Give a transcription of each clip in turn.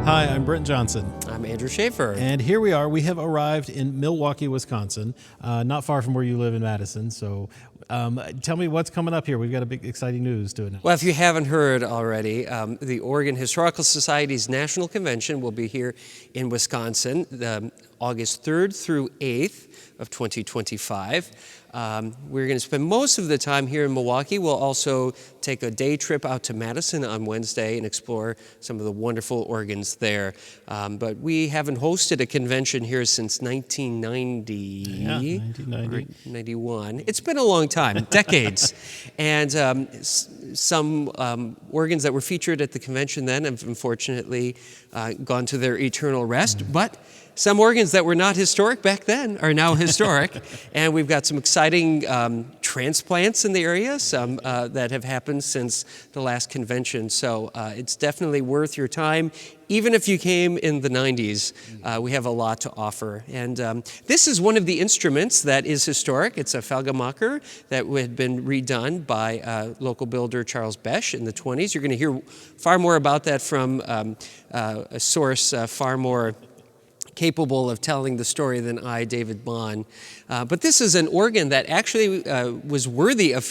Hi, I'm Brent Johnson. I'm Andrew Schaeffer. And here we are. We have arrived in Milwaukee, Wisconsin, not far from where you live in Madison. So tell me what's coming up here. We've got a big exciting news to announce. Well, if you haven't heard already, the Oregon Historical Society's National Convention will be here in Wisconsin, August 3rd through 8th of 2025. We're going to spend most of the time here in Milwaukee. We'll also take a day trip out to Madison on Wednesday and explore some of the wonderful organs there. But we haven't hosted a convention here since 1990. Yeah, 1990. 91. It's been a long time, decades. And some organs that were featured at the convention then have unfortunately gone to their eternal rest. But some organs that were not historic back then are now historic, and we've got some exciting transplants in the area, some that have happened since the last convention. So it's definitely worth your time. Even if you came in the 90s, we have a lot to offer. And this is one of the instruments that is historic. It's a Felgemaker that had been redone by local builder Charles Besch in the 20s. You're going to hear far more about that from a source far more capable of telling the story than I, David Bond. But this is an organ that actually was worthy of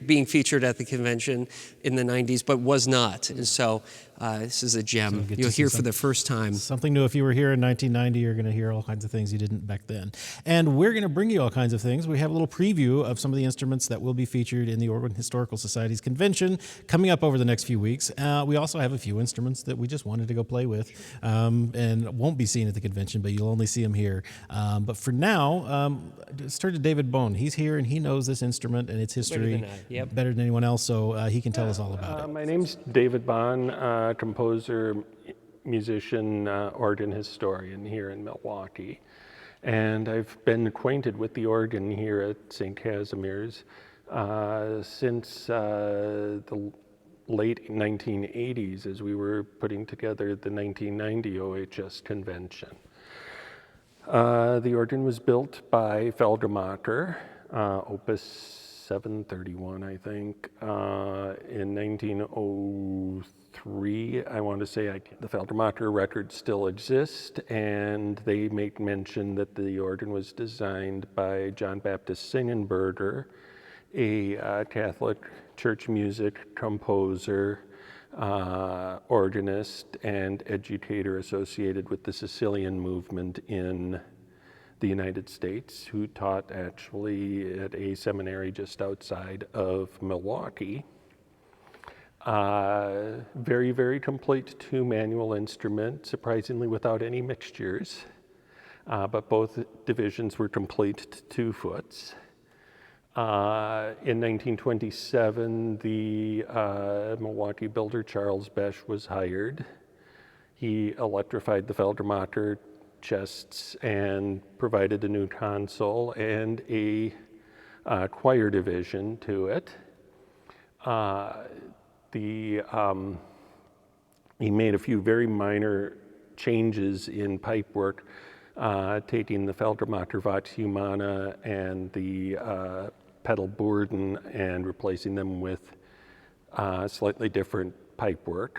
being featured at the convention in the 90s, but was not. And so this is a gem you'll hear for the first time. Something new. If you were here in 1990, you're going to hear all kinds of things you didn't back then. And we're going to bring you all kinds of things. We have a little preview of some of the instruments that will be featured in the Oregon Historical Society's convention coming up over the next few weeks. We also have a few instruments that we just wanted to go play with and won't be seen at the convention, but you'll only see them here. But for now, let's turn to David Bone. He's here and he knows this instrument and its history better than anyone else, so he can tell us all about it. My name's David Bond, composer, musician, organ historian here in Milwaukee. And I've been acquainted with the organ here at St. Casimir's since the late 1980s as we were putting together the 1990 OHS convention. The organ was built by Felgemaker, Opus 731, I think, in 1903. I want to say the Felgemaker records still exist, and they make mention that the organ was designed by John Baptist Singenberger, a Catholic church music composer, organist, and educator associated with the Sicilian movement in the United States, who taught actually at a seminary just outside of Milwaukee. Very, very complete two-manual instrument, surprisingly without any mixtures, but both divisions were complete 2 foots. In 1927, the Milwaukee builder Charles Besch was hired. He electrified the Felgemaker chests and provided a new console and a choir division to it. He made a few very minor changes in pipework, taking the Felgemaker Vox Humana and the pedal Bourdon and replacing them with slightly different pipework.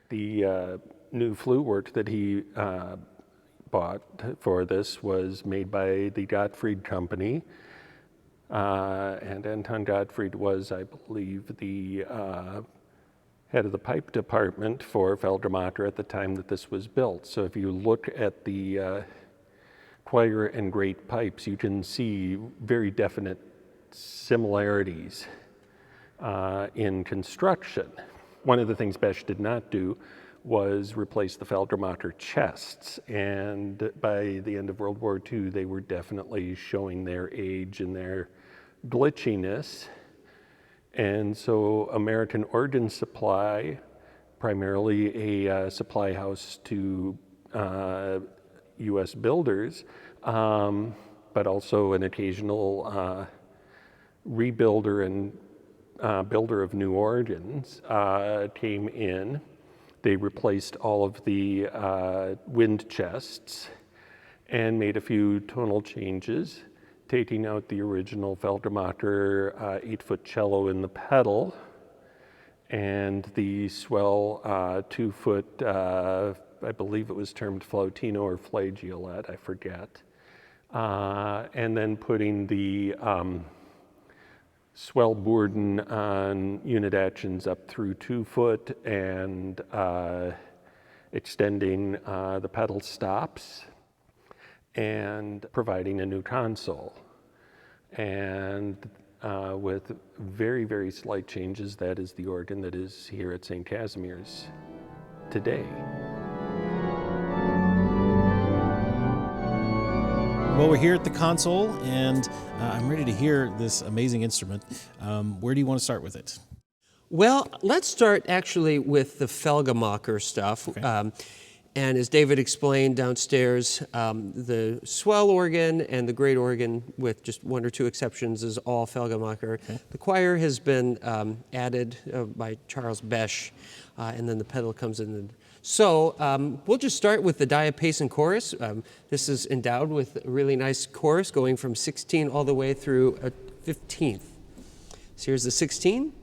The new flute work that he bought for this was made by the Gottfried Company, and Anton Gottfried was, I believe, the head of the pipe department for Felgemaker at the time that this was built. So if you look at the choir and great pipes, you can see very definite similarities in construction. One of the things Besch did not do was replace the Felgemaker chests, and by the end of World War II, they were definitely showing their age and their glitchiness. And so American Organ Supply, primarily a supply house to U.S. builders, but also an occasional rebuilder and builder of new organs, came in. They replaced all of the wind chests and made a few tonal changes, taking out the original Felgemaker 8-foot cello in the pedal and the swell 2-foot I believe it was termed flautino or flageolet, I forget. And then putting the swell bourdon on unit actions up through 2 foot and extending the pedal stops and providing a new console. And with very, very slight changes, that is the organ that is here at St. Casimir's today. Well, we're here at the console, and I'm ready to hear this amazing instrument. Where do you want to start with it? Well, let's start actually with the Felgemaker stuff. Okay. And as David explained downstairs, the swell organ and the great organ, with just 1 or 2 exceptions, is all Felgemaker. Okay. The choir has been added by Charles Besch, and then the pedal comes in. So we'll just start with the diapason chorus. This is endowed with a really nice chorus going from 16 all the way through a 15th. So here's the 16.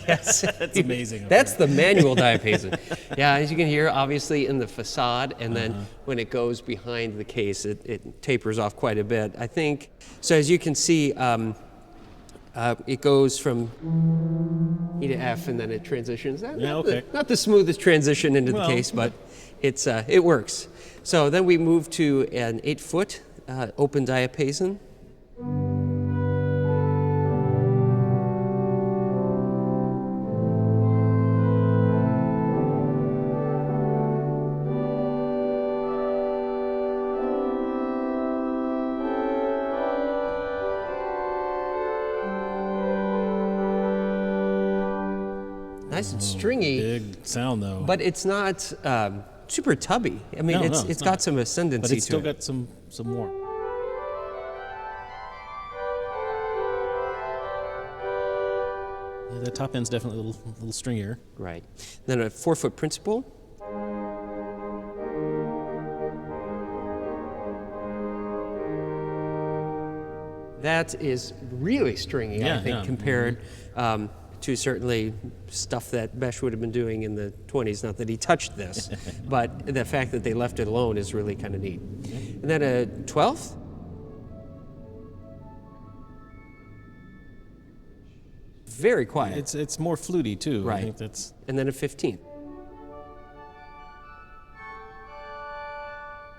Yes, that's amazing. That's the manual diapason. Yeah, as you can hear, obviously in the facade, and then when it goes behind the case, it tapers off quite a bit. I think, so as you can see, it goes from E to F, and then it transitions. Not the smoothest transition into the case, but it works. So then we move to an 8-foot open diapason. Nice and stringy. Big sound, though. But it's not super tubby. I mean, it's got some ascendancy to it. But it's still got some warmth. Yeah, the top end's definitely a little stringier. Right. Then a 4-foot principal. That is really stringy, I think, compared to certainly stuff that Besch would have been doing in the 20s. Not that he touched this, but the fact that they left it alone is really kind of neat. And then a 12th. Very quiet. It's more fluty too. Right. I think that's. And then a 15th.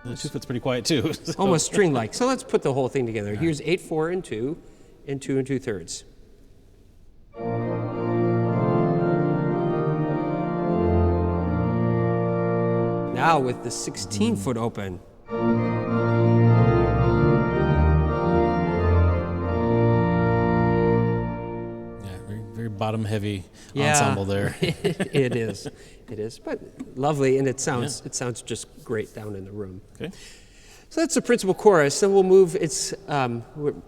The 2-foot's pretty quiet too. So. Almost string-like. So let's put the whole thing together. Here's 8, 4, and 2, and 2 2/3. Now with the 16-foot open. Yeah, very bottom-heavy ensemble there. It is, but lovely, and it sounds just great down in the room. Okay. So that's the principal chorus. Then we'll move. It's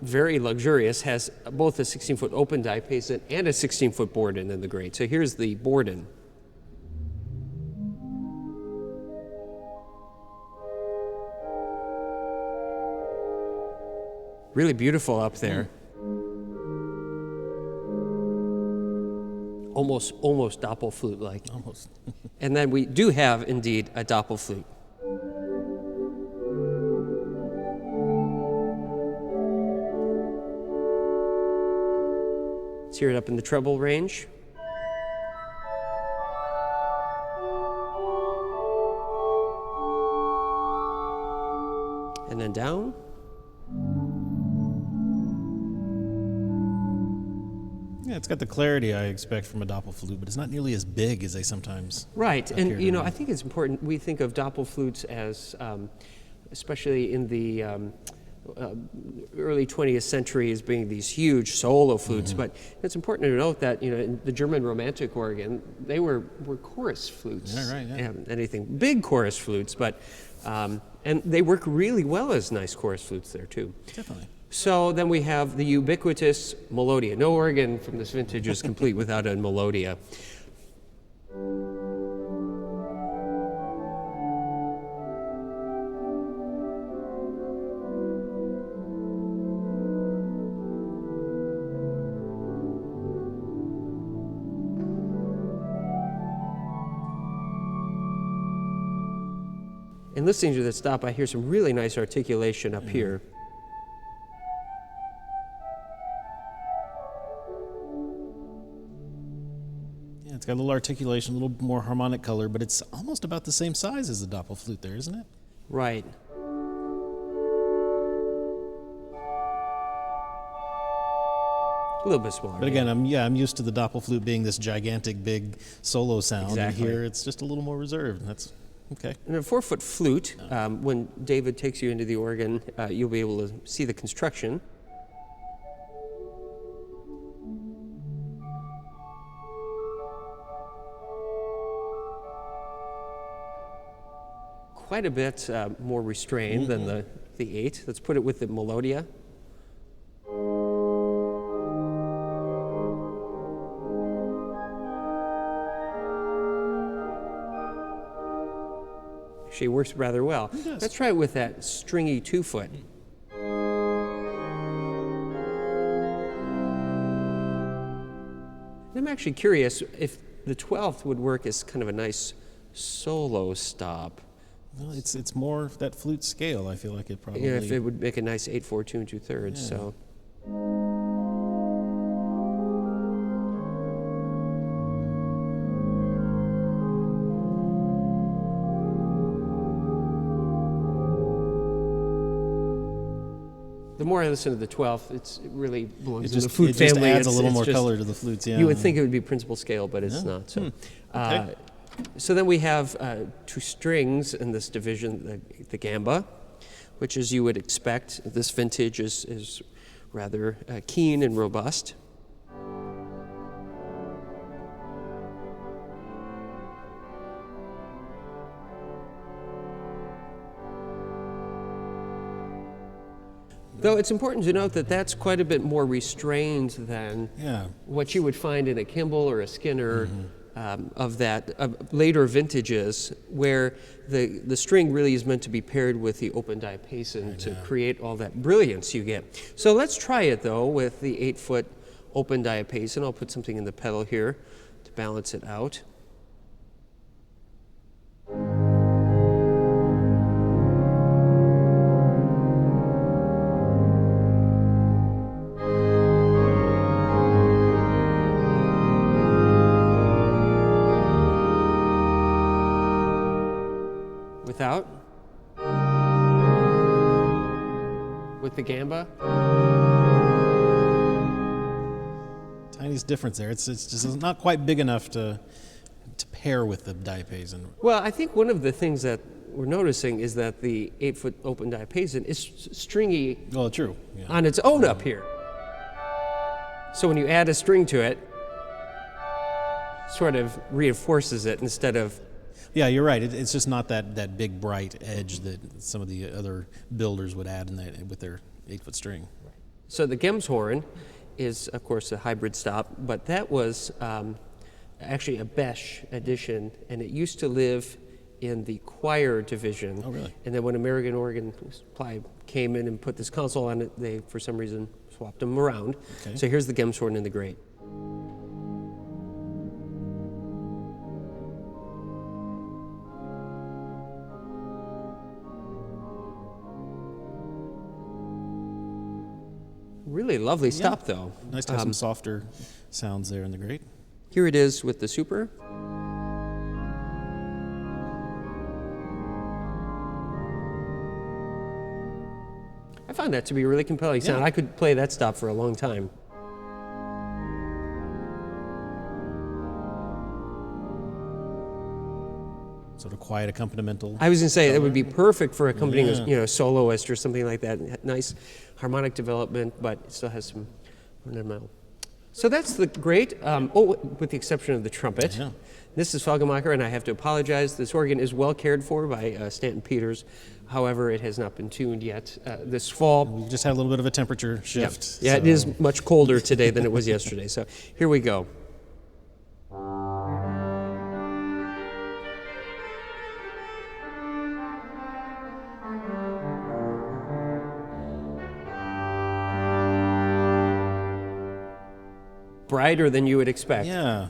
very luxurious. Has both a 16-foot open diapason and a 16-foot bourdon in the great. So here's the bourdon. Really beautiful up there. Almost doppelflute-like. Almost. And then we do have, indeed, a doppelflute. Let's hear it up in the treble range. And then down. Yeah, it's got the clarity I expect from a doppelflute, but it's not nearly as big as they sometimes. Right, and appear to be. I think it's important. We think of doppelflutes as, especially in the early 20th century, as being these huge solo flutes. But it's important to note that in the German Romantic organ, they were chorus flutes. Yeah, right. Yeah. Anything big chorus flutes, but and they work really well as nice chorus flutes there too. Definitely. So then we have the ubiquitous melodia. No organ from this vintage is complete without a melodia. And listening to the stop, I hear some really nice articulation up here. Yeah, it's got a little articulation, a little more harmonic color, but it's almost about the same size as the doppelflute there, isn't it? Right. A little bit smaller. But again, I'm used to the doppelflute being this gigantic, big solo sound, Exactly. and here it's just a little more reserved. That's okay. In a 4-foot flute, when David takes you into the organ, you'll be able to see the construction. Quite a bit more restrained than the 8. Let's put it with the melodia. Actually works rather well. Let's try it with that stringy 2-foot. I'm actually curious if the 12th would work as kind of a nice solo stop. Well, it's more that flute scale. I feel like it probably. Yeah, if it would make a nice 8/4 2 2/3. Yeah. So. The more I listen to the 12th, it really belongs in the flute it just family. adds a little It's more just- color to the flutes. Yeah. You would think it would be principal scale, but it's Yeah. not. So, Okay. So then we have 2 strings in this division, the gamba, which, as you would expect, this vintage is rather keen and robust. Though it's important to note that that's quite a bit more restrained than Yeah. what you would find in a Kimball or a Skinner of later vintages, where the string really is meant to be paired with the open diapason to create all that brilliance you get. So let's try it though with the 8-foot open diapason. I'll put something in the pedal here to balance it out. Without. With the gamba. Tiniest difference there. It's just not quite big enough to pair with the diapason. Well, I think one of the things that we're noticing is that the 8-foot open diapason is stringy Well, true. Yeah. on its own up here. So when you add a string to it, sort of reinforces it instead of. Yeah, you're right. It's just not that big bright edge that some of the other builders would add in that with their 8-foot string. So the Gemshorn is, of course, a hybrid stop, but that was actually a Besch edition, and it used to live in the choir division. Oh, really? And then when American Organ Supply came in and put this console on it, they, for some reason, swapped them around. Okay. So here's the Gemshorn in the Great. Really lovely stop, though. Nice to have some softer sounds there in the Great. Here it is with the Super. I found that to be a really compelling sound. Yeah. I could play that stop for a long time. Sort of quiet accompanimental. I was going to say it would be perfect for accompanying Yeah. a soloist or something like that. Nice harmonic development, but it still has some ornamental. So that's the Great, with the exception of the trumpet. Yeah. This is Felgemaker, and I have to apologize. This organ is well cared for by Stanton Peters. However, it has not been tuned yet this fall. We've just had a little bit of a temperature shift. Yeah, it is much colder today than it was yesterday. So here we go. Brighter than you would expect. Yeah.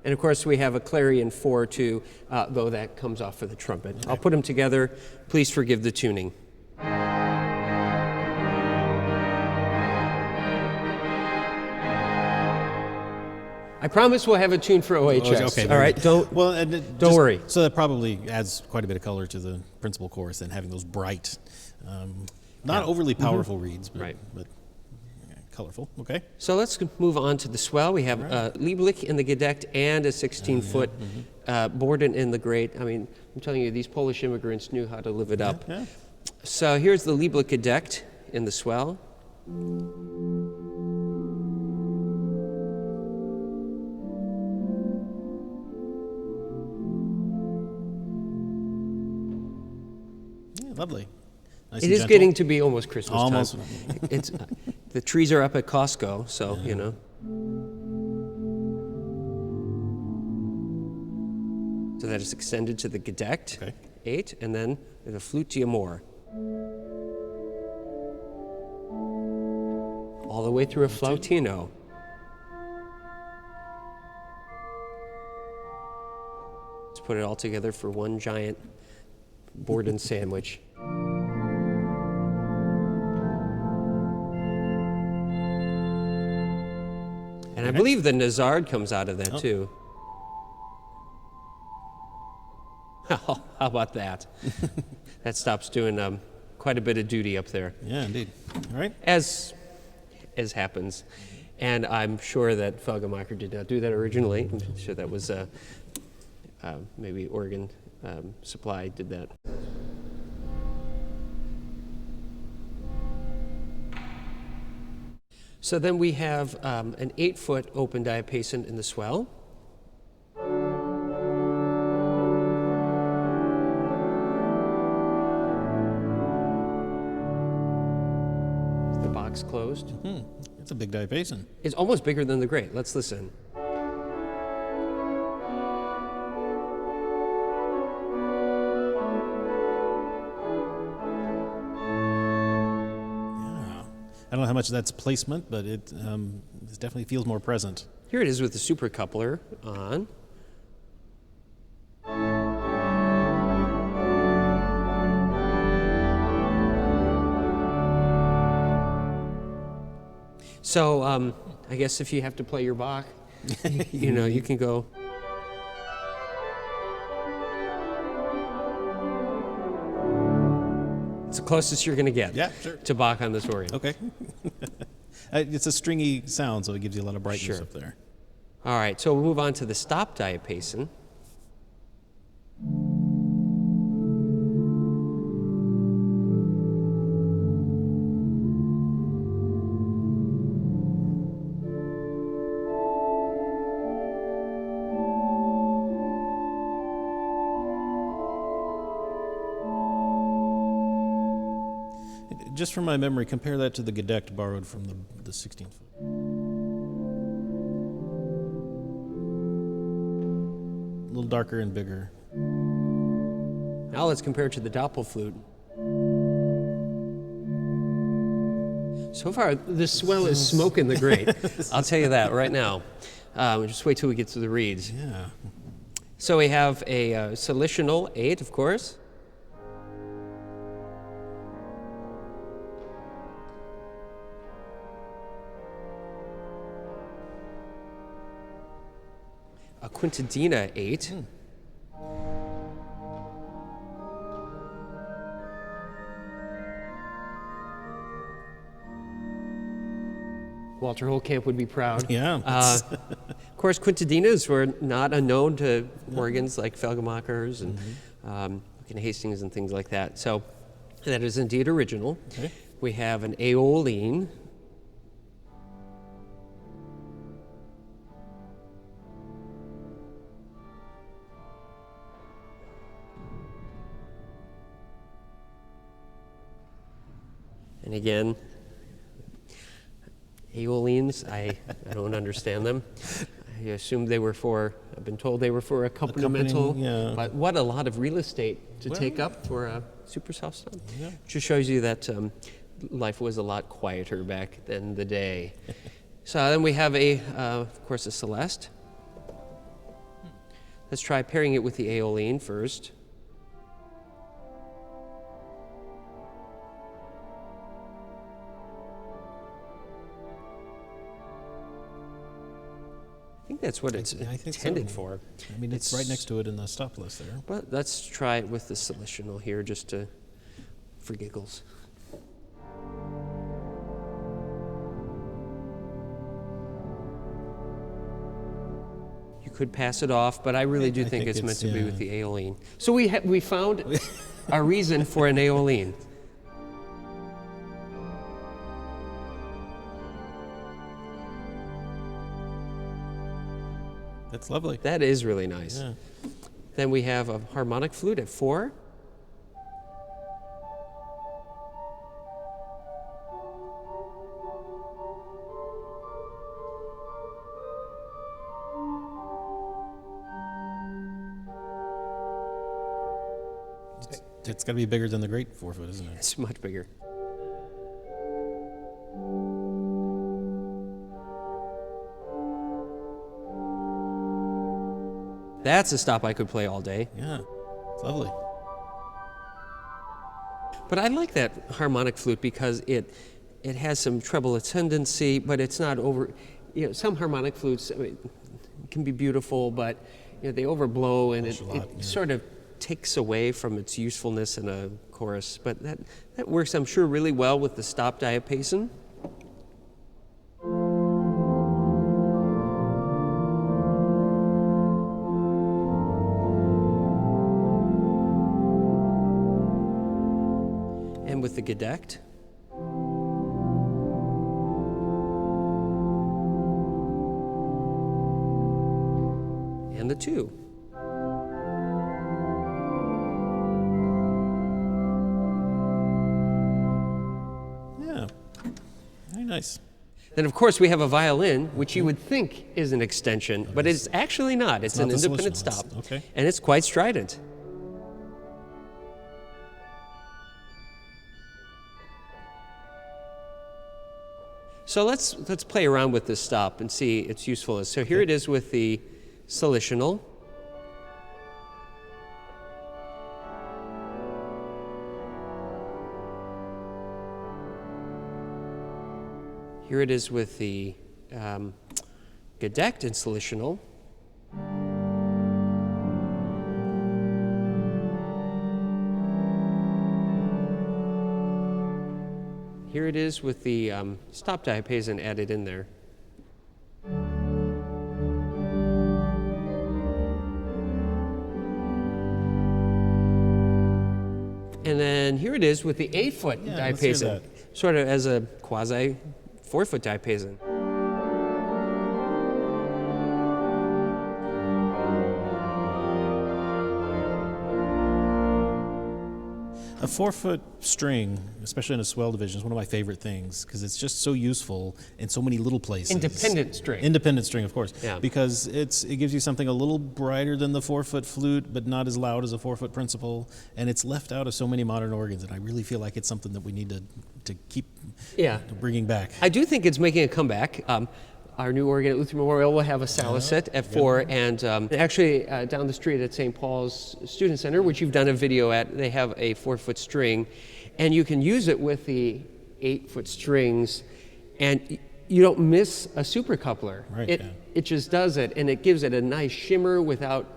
And of course, we have a clarion 4 too, though that comes off for the trumpet. Okay. I'll put them together. Please forgive the tuning. I promise we'll have a tune for OHS. Okay, all right, don't worry. So that probably adds quite a bit of color to the principal chorus and having those bright, not overly powerful reeds, but colorful. Okay. So let's move on to the swell. We have Lieblich in the gedeckt and a 16-foot Borden in the great. I mean, I'm telling you, these Polish immigrants knew how to live it up. Yeah. So here's the Lieblich gedeckt in the swell. Lovely. Nice it is gentle. Getting to be almost Christmas almost. time. It's the trees are up at Costco, so you know. So that is extended to the gedeckt, 8, and then the flute d'amore. All the way through a flautino. Let's put it all together for one giant Borden sandwich. And I believe the Nazard comes out of that too. How about that? That stops doing quite a bit of duty up there. Yeah, indeed. All right. As happens. And I'm sure that Felgemaker did not do that originally. I'm sure that was maybe Oregon Supply did that. So then we have an 8-foot open diapason in the swell. The box closed. Mm-hmm. It's a big diapason. It's almost bigger than the great. Let's listen. I don't know how much that's placement, but it definitely feels more present. Here it is with the super coupler on. So I guess if you have to play your Bach, you know, you can go. It's the closest you're going to get to Bach on this organ. Okay. It's a stringy sound, so it gives you a lot of brightness up there. All right, so we'll move on to the stop diapason. Just from my memory, compare that to the gedeckt borrowed from the 16th foot. A little darker and bigger. Now let's compare it to the doppelflute. So far, this swell is smoking the great. I'll tell you that right now. Just wait till we get to the reeds. Yeah. So we have a solitional 8, of course. A quintadina 8. Walter Holtkamp would be proud. Yeah. Of course, quintadinas were not unknown to organs like Felgemakers and Hastings and things like that. So that is indeed original. Okay. We have an aeoline. And again, aeolines, I don't understand them. I assume they were I've been told they were for accompanimental, but what a lot of real estate to take up for a super soft stop. Yeah. Just shows you that life was a lot quieter back in the day. So then we have of course, a celeste. Let's try pairing it with the aeolene first. I think that's what it's I think intended so. for. I mean, it's right next to it in the stop list there. But let's try it with the solutional here just for giggles. You could pass it off, but I really do think it's meant to be with the aeolene. So we found a reason for an aeolene. That's lovely. That is really nice. Yeah. Then we have a harmonic flute at 4. It's got to be bigger than the great 4-foot, isn't it? It's much bigger. That's a stop I could play all day. Yeah, it's lovely. But I like that harmonic flute because it has some treble ascendancy, but it's not over. You know, some harmonic flutes can be beautiful, but they overblow, and it sort of takes away from its usefulness in a chorus. But that works, I'm sure, really well with the stop diapason. And with the gedeckt. And the 2. Yeah, very nice. Then, of course, we have a violin, which you would think is an extension, but it's actually not. It's an not the independent solution. stop, Okay. and it's quite strident. So let's play around with this stop and see its usefulness. So here it is with the solutional. Here it is with the gedeckt and solutional. Here it is with the stop diapason added in there. And then here it is with the 8-foot let's hear diapason, that. sort of as a quasi 4-foot diapason. A 4-foot string, especially in a swell division, is one of my favorite things because it's just so useful in so many little places. Independent string. Independent string, of course. Yeah. Because it gives you something a little brighter than the 4-foot flute, but not as loud as a 4-foot principal, and it's left out of so many modern organs. And I really feel like it's something that we need to keep bringing back. I do think it's making a comeback. Our new organ at Lutheran Memorial will have a saliset at 4, and actually down the street at St. Paul's Student Center, which you've done a video at, they have a 4-foot string, and you can use it with the 8-foot strings, and you don't miss a supercoupler. Right, It just does it, and it gives it a nice shimmer without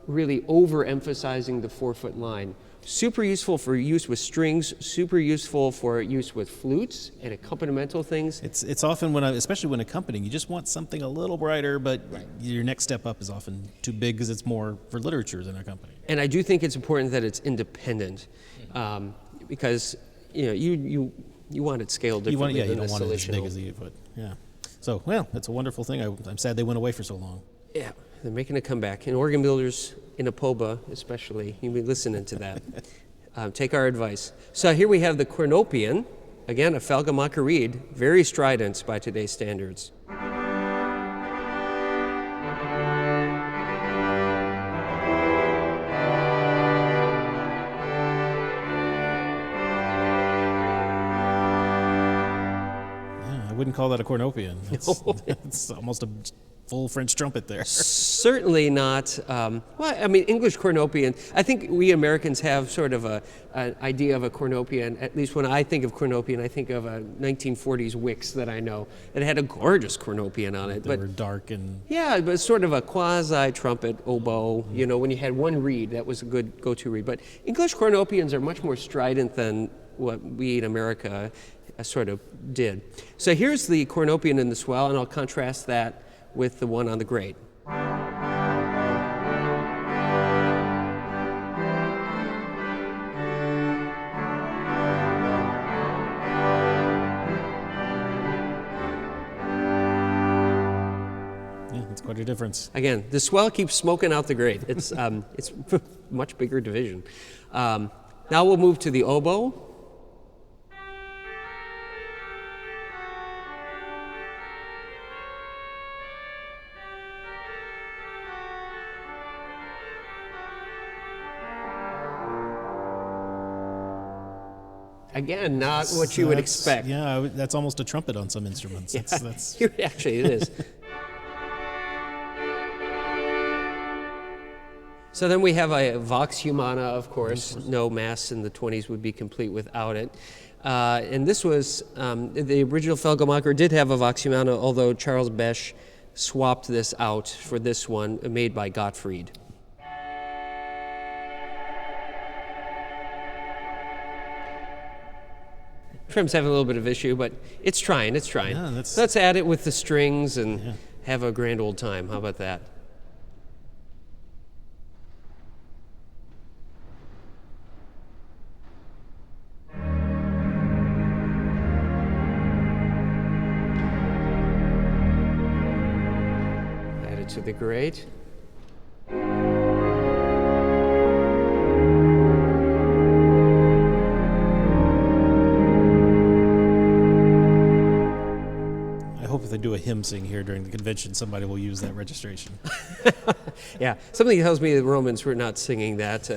really overemphasizing the 4-foot line. Super useful for use with strings, super useful for use with flutes and accompanimental things. It's often especially when accompanying, you just want something a little brighter, but your next step up is often too big because it's more for literature than accompanying. And I do think it's important that it's independent, because you want it scaled differently. You don't want it as big as the 8-foot. Yeah. So, well, it's a wonderful thing. I'm sad they went away for so long. Yeah, they're making a comeback. And organ builders in Apoba, especially, you'll be listening to that. Take our advice. So here we have the cornopian, again, a Felgemaker reed, very strident by today's standards. Yeah, I wouldn't call that a cornopian. It's almost a full French trumpet there. Certainly not. Well, I mean, English cornopian. I think we Americans have sort of an idea of a cornopian. At least when I think of cornopian, I think of a 1940s Wix that I know. It had a gorgeous cornopian on it, They were dark and yeah, but sort of a quasi trumpet oboe. You know, when you had one reed, that was a good go-to reed. But English cornopians are much more strident than what we in America sort of did. So here's the cornopian in the swell, and I'll contrast that with the one on the grate. yeah, it's quite a difference. Again, the swell keeps smoking out the grate. It's much bigger division. Now we'll move to the oboe. Again, not what you would expect. Yeah, that's almost a trumpet on some instruments. Yeah, That's actually, it is. So then we have a vox humana, of course. No mass in the 20s would be complete without it. And this was, the original Felgemaker did have a vox humana, although Charles Besch swapped this out for this one, made by Gottfried. Trim's having a little bit of issue, but it's trying. Yeah, Let's add it with the strings and have a grand old time. How about that? Add it to the grate. if they do a hymn sing here during the convention, somebody will use that registration. Yeah, something tells me the Romans were not singing that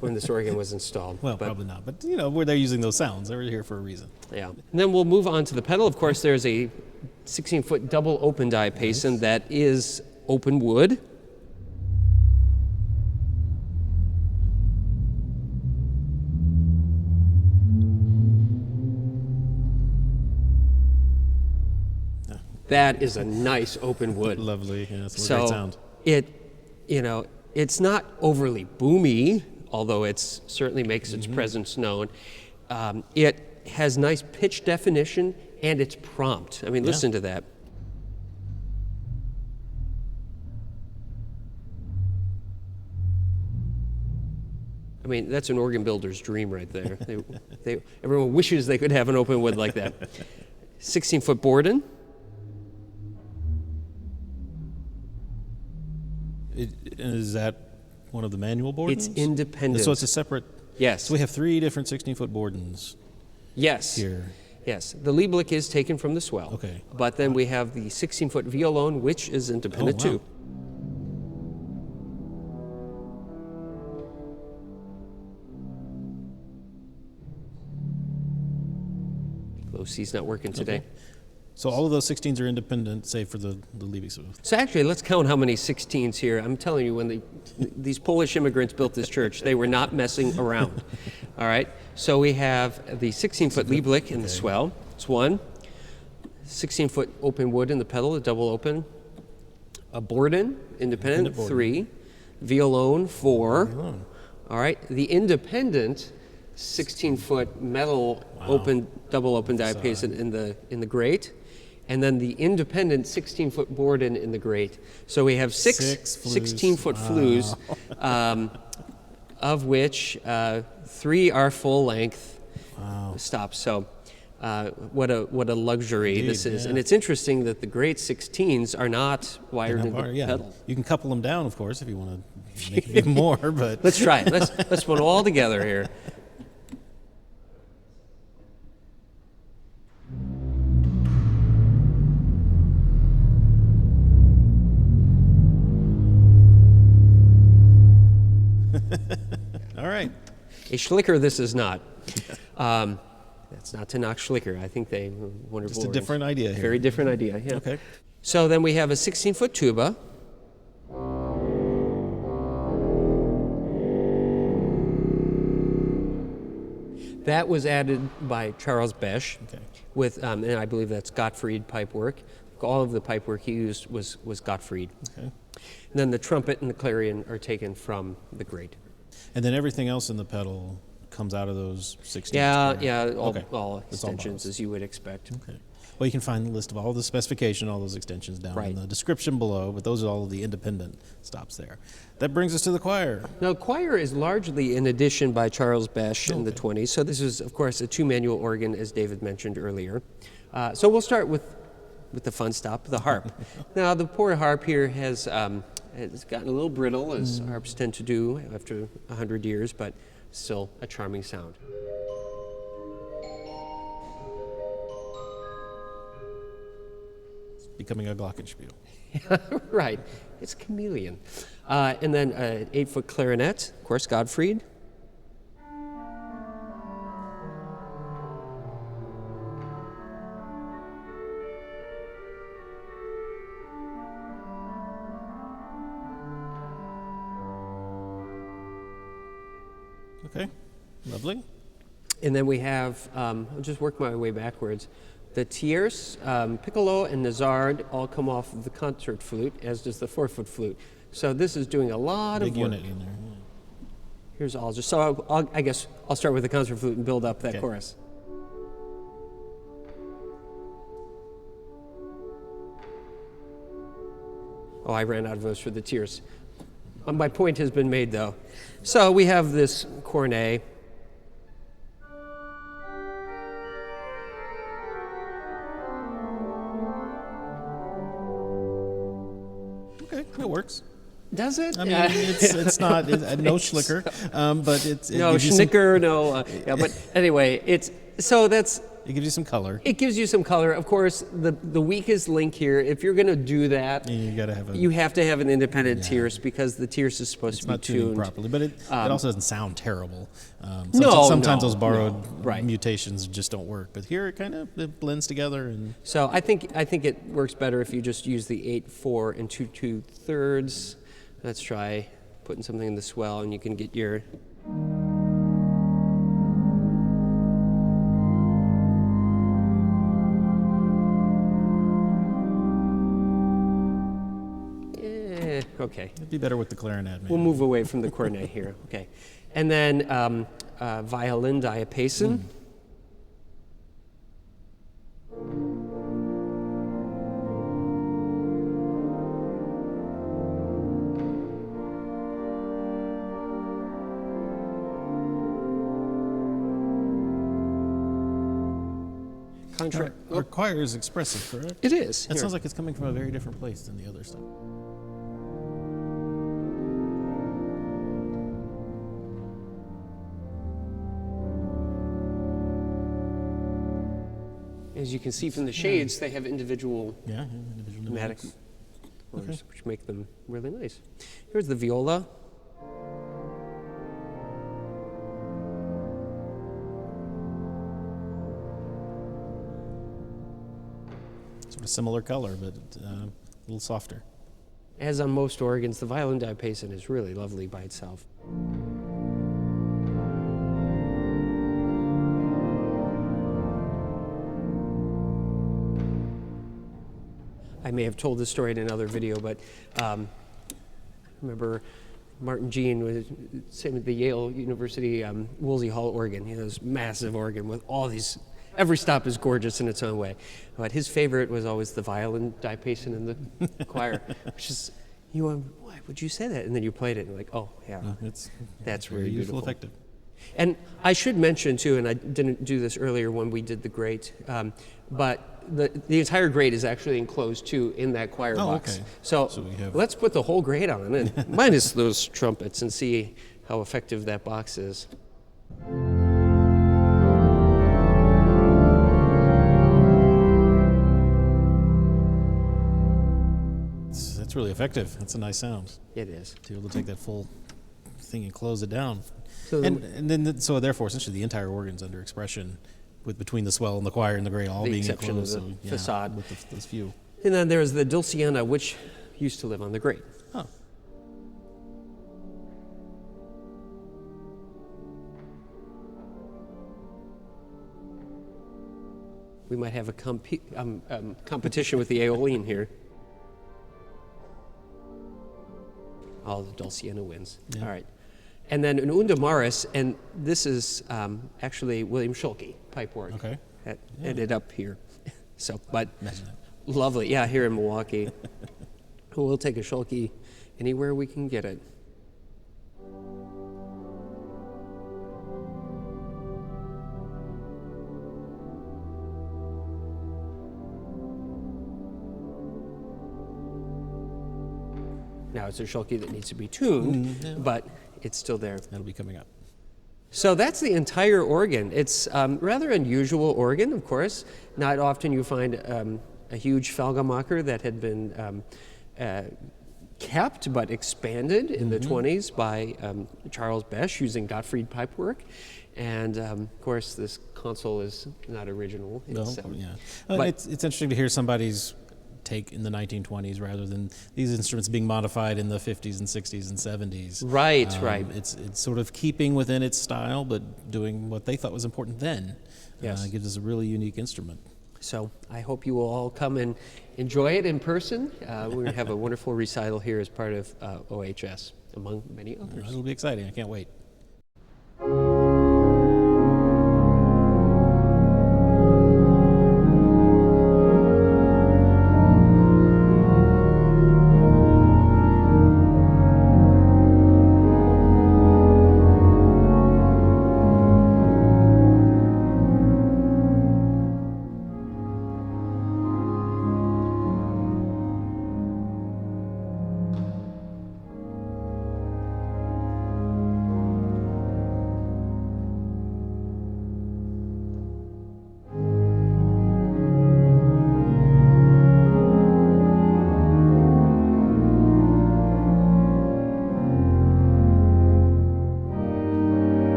when this organ was installed. Well, probably not, but you know, where they're using those sounds, they were here for a reason. Yeah. And then we'll move on to the pedal. Of course, there's a 16-foot double open diapason that is open wood. That is a nice open wood. Lovely, yeah, it's a great sound. It's not overly boomy, although it certainly makes its presence known. It has nice pitch definition, and it's prompt. I mean, listen to that. I mean, that's an organ builder's dream right there. Everyone wishes they could have an open wood like that. 16-foot Borden. Is that one of the manual Bordens? It's independent. So it's a separate... Yes. So we have 3 different 16-foot Bordens yes. here. Yes. The Lieblich is taken from the swell. Okay. But then we have the 16-foot violone, which is independent too. Low C's not working today. Okay. So all of those 16s are independent, save for the Lieblich. So actually, let's count how many 16s here. I'm telling you, when these Polish immigrants built this church, they were not messing around. All right? So we have the 16-foot Lieblich in the swell. It's 1. 16-foot open wood in the pedal, the double open. A Borden, independent, 3. Violone, 4. All right? The independent 16-foot metal open, double open diapason in the grate. And then the independent 16-foot Borden in the grate. So we have 6 16-foot flues, of which 3 are full-length stops. So what a luxury this is. Yeah. And it's interesting that the grate 16s are not wired into the pedal. You can couple them down, of course, if you want to make it even more. But Let's try it. Let's put them all together here. All right. A Schlicker, this is not. That's not to knock Schlicker. I think they wonderful. Just a different idea here. Very different idea. Yeah. Okay. So then we have a 16-foot tuba. That was added by Charles Besch, Okay. with, and I believe that's Gottfried pipe work. All of the pipe work he used was Gottfried. Okay. And then the trumpet and the clarion are taken from the grate. And then everything else in the pedal comes out of those 16. Yeah, Okay. all It's all extensions bottles. as you would expect. Okay. Well, you can find the list of all the specification, all those extensions down Right. in the description below, but those are all of the independent stops there. That brings us to the choir. Now, choir is largely an addition by Charles Besch in the 20s. So this is, of course, a two-manual organ, as David mentioned earlier. So we'll start with the fun stop, the harp. Now, the poor harp here has it's gotten a little brittle, as harps tend to do after 100 years, but still a charming sound. Becoming a glockenspiel. Right, it's a chameleon. And then an 8-foot clarinet, of course, Gottfried. Okay. Lovely. And then we have, I'll just work my way backwards. The tierce, piccolo, and Nazard all come off of the concert flute, as does the 4-foot flute. So this is doing a lot Big of work. unit in there. Yeah. Here's all just, so I guess I'll start with the concert flute and build up that Okay. chorus. Oh, I ran out of voice for the tierce. My point has been made, though. So we have this cornet. Okay, it works. Does it? I mean, it's not no schlicker, but it No gives you some, schnicker, no. Yeah, but anyway, it gives you some color. It gives you some color. Of course, the weakest link here, if you're going to do that, And you got to have a. you have to have an independent tierce, because the tierce is supposed It's to be not tuned tuned. properly, but it also doesn't sound terrible. No, sometimes no, those borrowed no, right. mutations just don't work. But here it blends together, and So I think it works better if you just use the 8/4 and 2 2/3. Let's try putting something in the swell, and you can get your. Okay. it'd be better with the clarinet. Maybe. We'll move away from the cornet here. Okay. And then violin diapason. Our choir is expressive, correct? It is. That Here. sounds like it's coming from a very different place than the other stuff. As you can see from the shades, they have individual Yeah, individual pneumatic pneumatics. motors, which make them really nice. Here's the viola. Sort of similar color, but a little softer. As on most organs, the violin diapason is really lovely by itself. I may have told this story in another video, but remember Martin Jean was same at the Yale University Woolsey Hall organ. You know, this massive organ with all these. Every stop is gorgeous in its own way, but his favorite was always the violin diapason in the choir, which is, why would you say that? And then you played it, and you're like, oh yeah, that's very really useful, beautiful. effective. And I should mention too, and I didn't do this earlier when we did the grate, but the entire grate is actually enclosed too in that choir box. Okay. So So we have- let's put the whole grate on, and minus those trumpets, and see how effective that box is. That's really effective. That's a nice sound. It is. To be able to take that full thing and close it down. So So therefore, essentially, the entire organ's under expression, with between the swell and the choir and the grate all The being exception of enclosed. the so, facade. with those few. And then there's the Dulciana, which used to live on the grate. Huh. We might have a competition with the Aeolian here. All the Dulciana wins. Yeah. All right. And then an Unda Maris, and this is actually William Schulke pipework. Okay. That ended up here. So, but Imagine that. lovely. Yeah, here in Milwaukee. We'll take a Schulke anywhere we can get it. Now it's a Schulke that needs to be tuned, but it's still there. That'll be coming up. So that's the entire organ. It's rather unusual organ, of course. Not often you find a huge Felgemaker that had been kept but expanded in the 20s by Charles Besch using Gottfried pipework. And of course, this console is not original. It's, but it's interesting to hear somebody's take in the 1920s rather than these instruments being modified in the 50s and 60s and 70s. Right, right. It's sort of keeping within its style, but doing what they thought was important then. Yes. Gives us a really unique instrument. So I hope you will all come and enjoy it in person. We're going to have a wonderful recital here as part of OHS, among many others. It'll be exciting. I can't wait.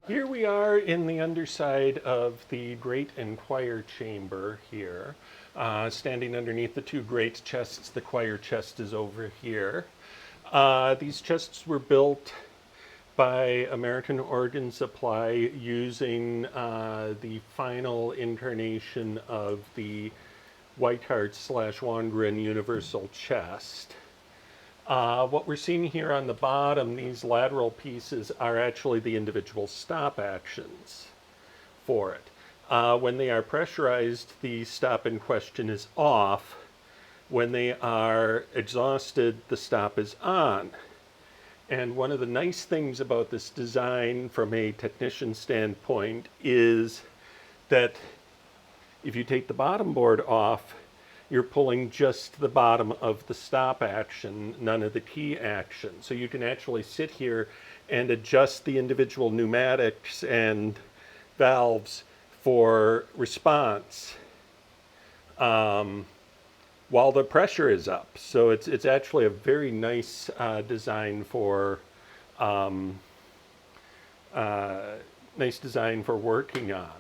Here we are in the underside of the great and choir chamber here. Standing underneath the two great chests, the choir chest is over here. These chests were built by American Organ Supply using the final incarnation of the Whitehart/Wangren universal chest. What we're seeing here on the bottom, these lateral pieces are actually the individual stop actions for it. When they are pressurized, the stop in question is off. When they are exhausted, the stop is on. And one of the nice things about this design from a technician standpoint is that if you take the bottom board off, you're pulling just the bottom of the stop action, none of the key action. So you can actually sit here and adjust the individual pneumatics and valves for response while the pressure is up. So it's actually a very nice design for working on.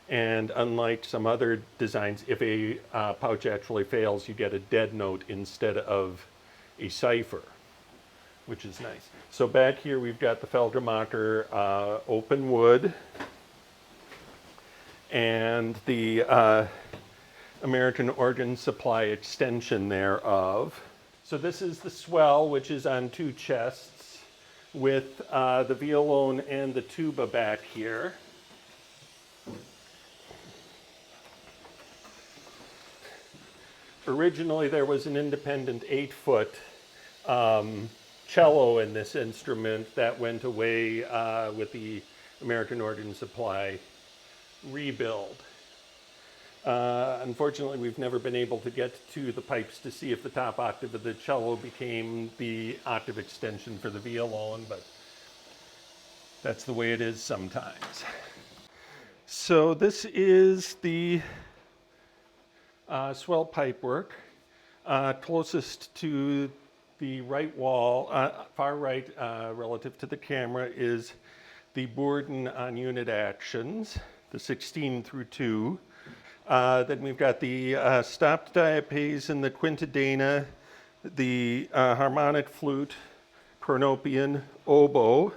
And unlike some other designs, if a pouch actually fails, you get a dead note instead of a cipher, which is nice. So back here we've got the Felgemaker open wood and the American organ supply extension thereof. So this is the swell, which is on 2 chests with the violone and the tuba back here. Originally there was an independent 8-foot cello in this instrument that went away with the American organ supply rebuild. Unfortunately, we've never been able to get to the pipes to see if the top octave of the cello became the octave extension for the violone, but that's the way it is sometimes. So this is the swell pipework. Closest to the right wall, far right relative to the camera, is the Bourdon on unit actions, the 16 through 2. Then we've got the stopped diapason, the quintadena, the harmonic flute, cornopian, oboe,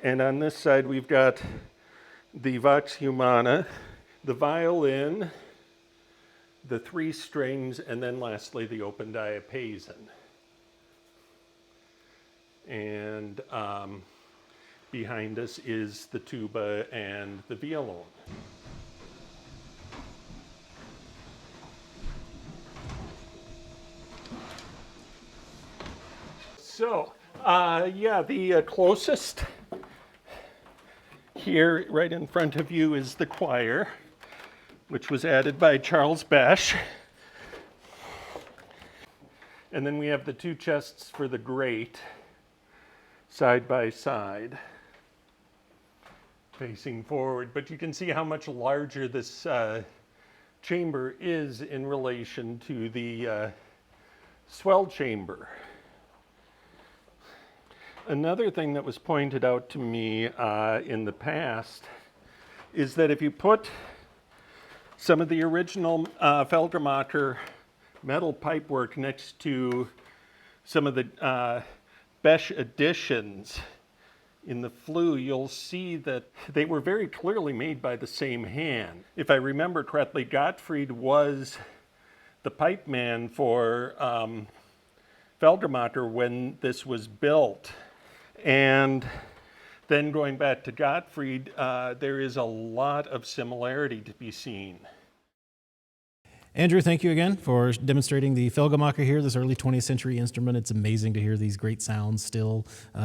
and on this side we've got the vox humana, the violin, the 3 strings, and then lastly the open diapason. And behind us is the tuba and the violone. So, the closest here right in front of you is the choir, which was added by Charles Besch. And then we have the 2 chests for the grate, side by side, facing forward. But you can see how much larger this chamber is in relation to the swell chamber. Another thing that was pointed out to me in the past is that if you put some of the original Felgemaker metal pipework next to some of the Besch additions in the flue, you'll see that they were very clearly made by the same hand. If I remember correctly, Gottfried was the pipe man for Felgemaker when this was built. And then going back to Gottfried, there is a lot of similarity to be seen. Andrew, thank you again for demonstrating the Felgemaker here, this early 20th century instrument. It's amazing to hear these great sounds still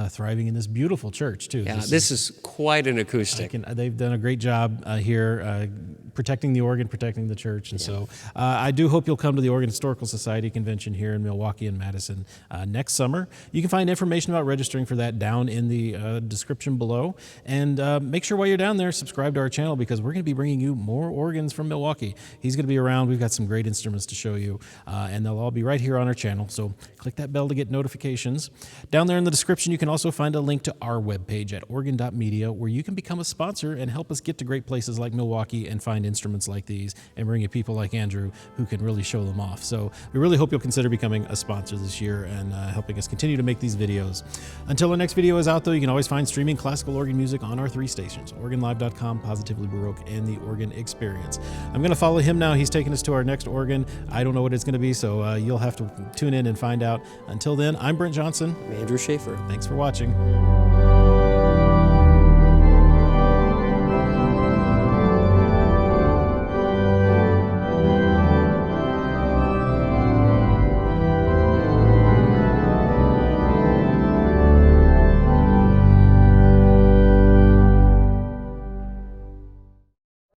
thriving in this beautiful church, too. Yeah, this is quite an acoustic. They've done a great job here protecting the organ, protecting the church. And so I do hope you'll come to the Organ Historical Society convention here in Milwaukee and Madison next summer. You can find information about registering for that down in the description below. And make sure while you're down there, subscribe to our channel because we're going to be bringing you more organs from Milwaukee. He's going to be around. We've got some great instruments to show you, and they'll all be right here on our channel. So click that bell to get notifications. Down there in the description, you can also find a link to our webpage at organ.media where you can become a sponsor and help us get to great places like Milwaukee and find instruments like these and bring you people like Andrew who can really show them off. So we really hope you'll consider becoming a sponsor this year and helping us continue to make these videos. Until our next video is out, though, you can always find streaming classical organ music on our 3 stations, organlive.com, Positively Baroque, and the Organ Experience. I'm going to follow him now. He's taking us to our next organ. I don't know what it's going to be, so you'll have to tune in and find out. Until then, I'm Brent Johnson. I'm Andrew Schaeffer. Thanks for watching.